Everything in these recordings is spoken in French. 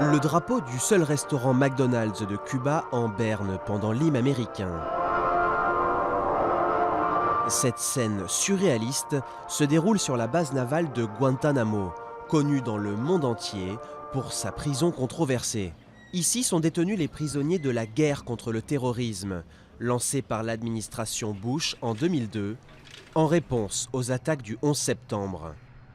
Le drapeau du seul restaurant McDonald's de Cuba en berne pendant l'hymne américain. Cette scène surréaliste se déroule sur la base navale de Guantanamo, connue dans le monde entier pour sa prison controversée. Ici sont détenus les prisonniers de la guerre contre le terrorisme, lancée par l'administration Bush en 2002, en réponse aux attaques du 11 septembre.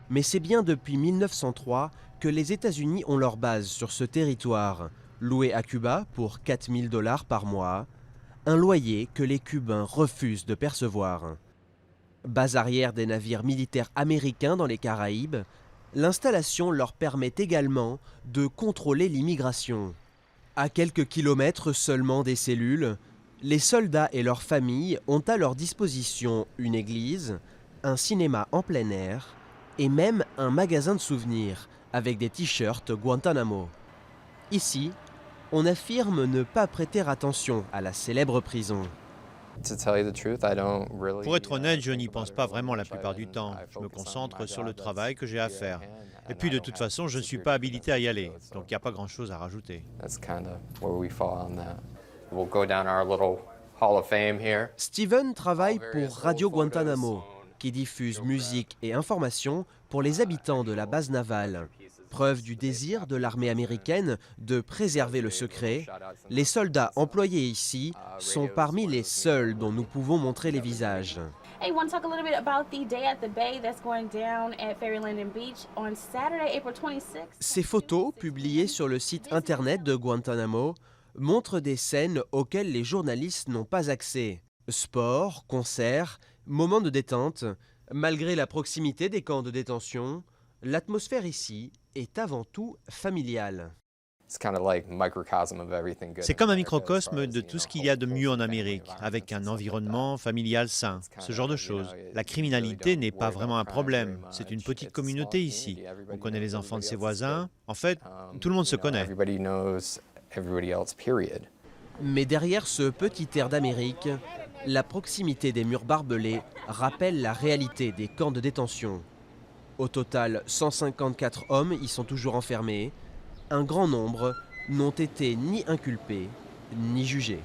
Mais c'est bien depuis 1903 que les États-Unis ont leur base sur ce territoire, loué à Cuba pour 4 000 $ par mois, un loyer que les Cubains refusent de percevoir. Base arrière des navires militaires américains dans les Caraïbes, l'installation leur permet également de contrôler l'immigration. À quelques kilomètres seulement des cellules, les soldats et leurs familles ont à leur disposition une église, un cinéma en plein air et même un magasin de souvenirs avec des t-shirts Guantanamo. Ici, on affirme ne pas prêter attention à la célèbre prison. Pour être honnête, je n'y pense pas vraiment la plupart du temps. Je me concentre sur le travail que j'ai à faire. Et puis de toute façon, je ne suis pas habilité à y aller, donc il n'y a pas grand-chose à rajouter. Steven travaille pour Radio Guantanamo, qui diffuse musique et informations pour les habitants de la base navale. Preuve du désir de l'armée américaine de préserver le secret, les soldats employés ici sont parmi les seuls dont nous pouvons montrer les visages. Hey, want to talk a little bit about the day at the bay that's going down at Ferry Landing Beach on Saturday, April 26th? Ces photos, publiées sur le site internet de Guantanamo, montrent des scènes auxquelles les journalistes n'ont pas accès. Sport, concerts, moments de détente. Malgré la proximité des camps de détention, l'atmosphère ici est avant tout familiale. C'est comme un microcosme de tout ce qu'il y a de mieux en Amérique, avec un environnement familial sain, ce genre de choses. La criminalité n'est pas vraiment un problème, c'est une petite communauté ici. On connaît les enfants de ses voisins, en fait, tout le monde se connaît. Mais derrière ce petit air d'Amérique, la proximité des murs barbelés rappelle la réalité des camps de détention. Au total, 154 hommes y sont toujours enfermés. Un grand nombre n'ont été ni inculpés ni jugés.